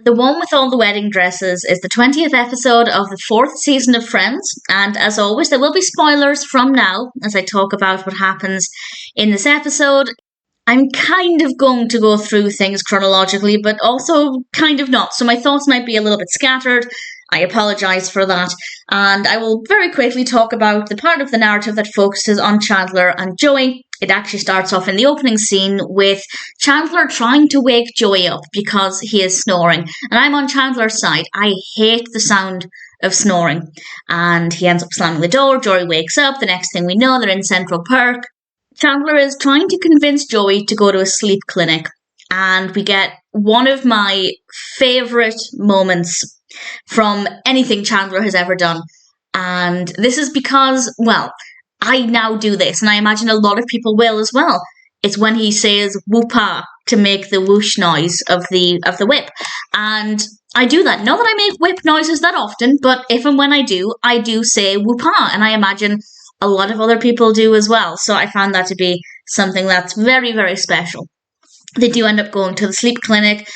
The one with all the wedding dresses is the 20th episode of the 4th season of Friends, and as always, there will be spoilers from now as I talk about what happens in this episode. I'm kind of going to go through things chronologically, but also kind of not, so my thoughts might be a little bit scattered. I apologise for that, and I will very quickly talk about the part of the narrative that focuses on Chandler and Joey. It actually starts off in the opening scene with Chandler trying to wake Joey up because he is snoring. And I'm on Chandler's side. I hate the sound of snoring. And he ends up slamming the door. Joey wakes up. The next thing we know, they're in Central Park. Chandler is trying to convince Joey to go to a sleep clinic. And we get one of my favourite moments from anything Chandler has ever done. And this is because, well, I now do this, and I imagine a lot of people will as well. It's when he says whoop-ah to make the whoosh noise of the whip. And I do that. Not that I make whip noises that often, but if and when I do say whoop-ah, and I imagine a lot of other people do as well. So I found that to be something that's very, very special. They do end up going to the sleep clinic.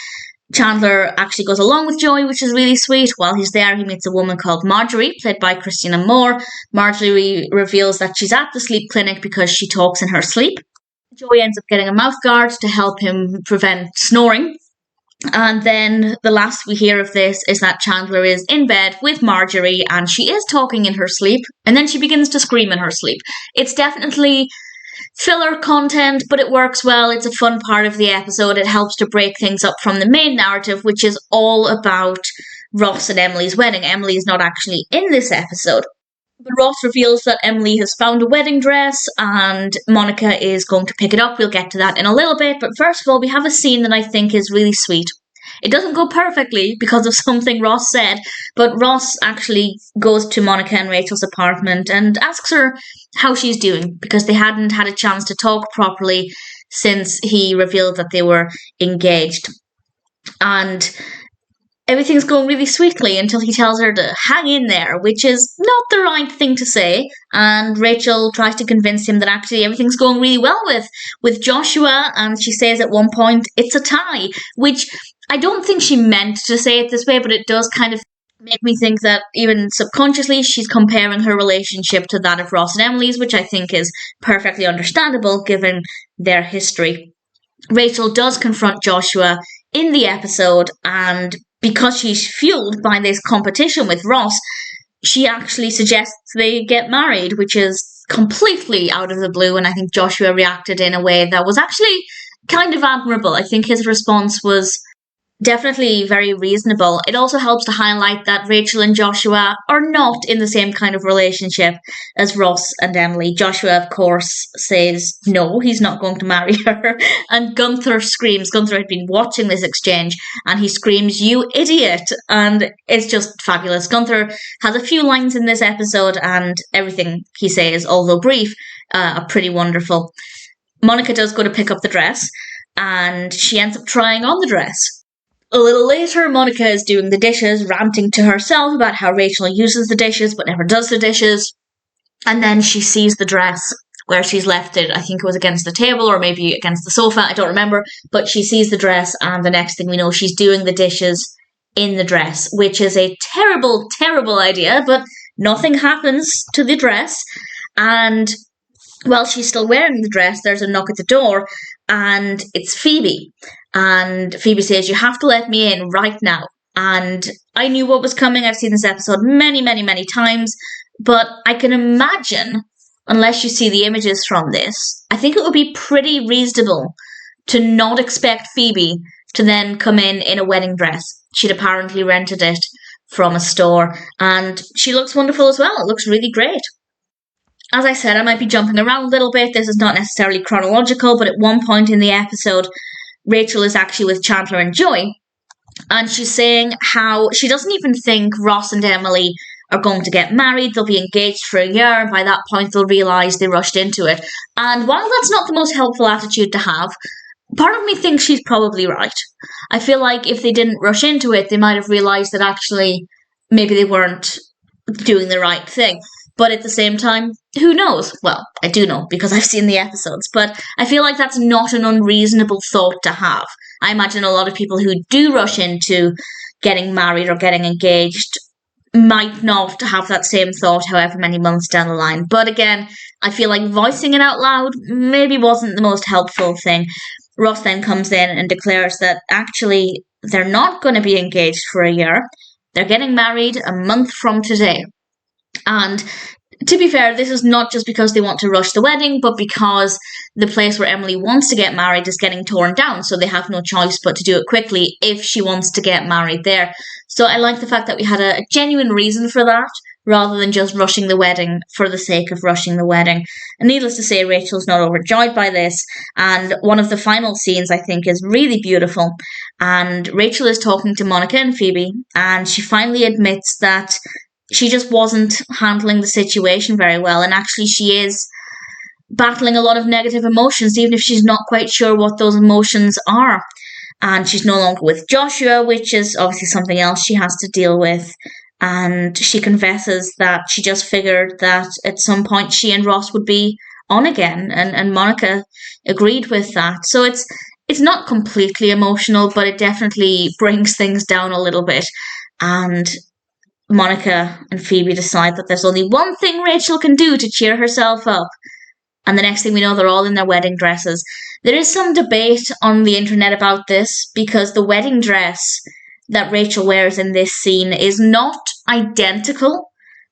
Chandler actually goes along with Joey, which is really sweet. While he's there, he meets a woman called Marjorie, played by Christina Moore. Marjorie reveals that she's at the sleep clinic because she talks in her sleep. Joey ends up getting a mouthguard to help him prevent snoring. And then the last we hear of this is that Chandler is in bed with Marjorie and she is talking in her sleep. And then she begins to scream in her sleep. It's definitely filler content, but it works well. It's a fun part of the episode. It helps to break things up from the main narrative, which is all about Ross and Emily's wedding. Emily is not actually in this episode. But Ross reveals that Emily has found a wedding dress and Monica is going to pick it up. We'll get to that in a little bit. But first of all, we have a scene that I think is really sweet. It doesn't go perfectly because of something Ross said, but Ross actually goes to Monica and Rachel's apartment and asks her how she's doing because they hadn't had a chance to talk properly since he revealed that they were engaged. And everything's going really sweetly until he tells her to hang in there, which is not the right thing to say. And Rachel tries to convince him that actually everything's going really well with Joshua. And she says at one point, it's a tie, which I don't think she meant to say it this way, but it does kind of make me think that even subconsciously she's comparing her relationship to that of Ross and Emily's, which I think is perfectly understandable given their history. Rachel does confront Joshua in the episode, and because she's fueled by this competition with Ross, she actually suggests they get married, which is completely out of the blue, and I think Joshua reacted in a way that was actually kind of admirable. I think his response was definitely very reasonable. It also helps to highlight that Rachel and Joshua are not in the same kind of relationship as Ross and Emily. Joshua, of course, says no, he's not going to marry her. And Gunther screams. Gunther had been watching this exchange and he screams, "You idiot!" And it's just fabulous. Gunther has a few lines in this episode and everything he says, although brief, are pretty wonderful. Monica does go to pick up the dress and she ends up trying on the dress. A little later, Monica is doing the dishes, ranting to herself about how Rachel uses the dishes but never does the dishes. And then she sees the dress where she's left it. I think it was against the table or maybe against the sofa. I don't remember. But she sees the dress and the next thing we know, she's doing the dishes in the dress, which is a terrible, terrible idea. But nothing happens to the dress. And while she's still wearing the dress, there's a knock at the door and it's Phoebe. And Phoebe says, "You have to let me in right now." And I knew what was coming. I've seen this episode many, many, many times. But I can imagine, unless you see the images from this, I think it would be pretty reasonable to not expect Phoebe to then come in a wedding dress. She'd apparently rented it from a store. And she looks wonderful as well. It looks really great. As I said, I might be jumping around a little bit. This is not necessarily chronological, but at one point in the episode, Rachel is actually with Chandler and Joey, and she's saying how she doesn't even think Ross and Emily are going to get married. They'll be engaged for a year, and by that point they'll realise they rushed into it. And while that's not the most helpful attitude to have, part of me thinks she's probably right. I feel like if they didn't rush into it, they might have realised that actually maybe they weren't doing the right thing. But at the same time, who knows? Well, I do know because I've seen the episodes, but I feel like that's not an unreasonable thought to have. I imagine a lot of people who do rush into getting married or getting engaged might not have that same thought however many months down the line. But again, I feel like voicing it out loud maybe wasn't the most helpful thing. Ross then comes in and declares that actually they're not going to be engaged for a year. They're getting married a month from today. And to be fair, this is not just because they want to rush the wedding, but because the place where Emily wants to get married is getting torn down, so they have no choice but to do it quickly if she wants to get married there. So I like the fact that we had a genuine reason for that, rather than just rushing the wedding for the sake of rushing the wedding. And needless to say, Rachel's not overjoyed by this, and one of the final scenes, I think, is really beautiful. And Rachel is talking to Monica and Phoebe, and she finally admits that she just wasn't handling the situation very well, and actually she is battling a lot of negative emotions, even if she's not quite sure what those emotions are. And she's no longer with Joshua, which is obviously something else she has to deal with. And she confesses that she just figured that at some point she and Ross would be on again, and Monica agreed with that. So it's not completely emotional, but it definitely brings things down a little bit. And Monica and Phoebe decide that there's only one thing Rachel can do to cheer herself up. And the next thing we know, they're all in their wedding dresses. There is some debate on the internet about this, because the wedding dress that Rachel wears in this scene is not identical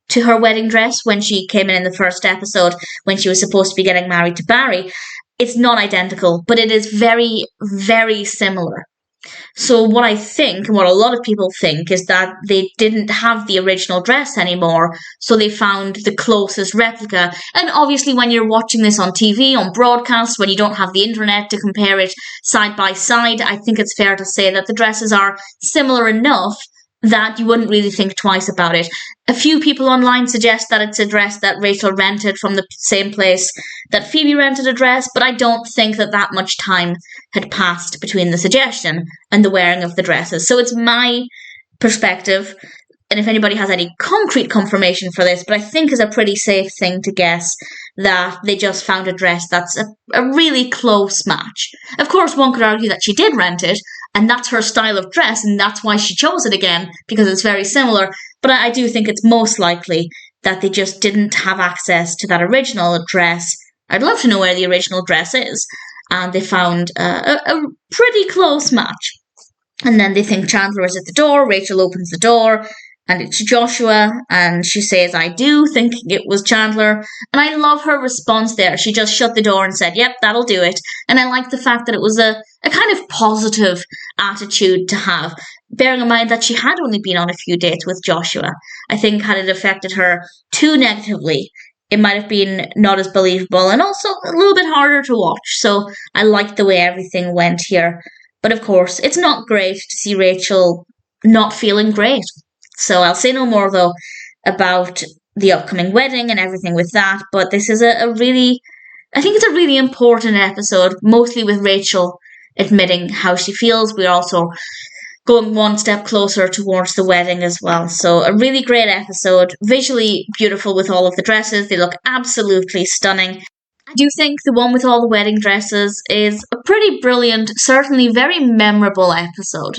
to her wedding dress when she came in the first episode, when she was supposed to be getting married to Barry. It's not identical, but it is very, very similar. So what I think, and what a lot of people think, is that they didn't have the original dress anymore, so they found the closest replica. And obviously when you're watching this on TV, on broadcast, when you don't have the internet to compare it side by side, I think it's fair to say that the dresses are similar enough that you wouldn't really think twice about it. A few people online suggest that it's a dress that Rachel rented from the same place that Phoebe rented a dress, but I don't think that much time had passed between the suggestion and the wearing of the dresses. So it's my perspective, and if anybody has any concrete confirmation for this, but I think is a pretty safe thing to guess, that they just found a dress that's a really close match. Of course, one could argue that she did rent it, and that's her style of dress, and that's why she chose it again, because it's very similar. But I do think it's most likely that they just didn't have access to that original dress. I'd love to know where the original dress is. And they found a pretty close match. And then they think Chandler is at the door. Rachel opens the door, and it's Joshua, and she says, "I do," thinking it was Chandler. And I love her response there. She just shut the door and said, "Yep, that'll do it." And I like the fact that it was a kind of positive attitude to have, bearing in mind that she had only been on a few dates with Joshua. I think had it affected her too negatively, it might have been not as believable and also a little bit harder to watch. So I liked the way everything went here. But of course, it's not great to see Rachel not feeling great. So I'll say no more, though, about the upcoming wedding and everything with that. But this is I think it's a really important episode, mostly with Rachel admitting how she feels. We're also going one step closer towards the wedding as well. So a really great episode, visually beautiful with all of the dresses. They look absolutely stunning. I do think the one with all the wedding dresses is a pretty brilliant, certainly very memorable episode.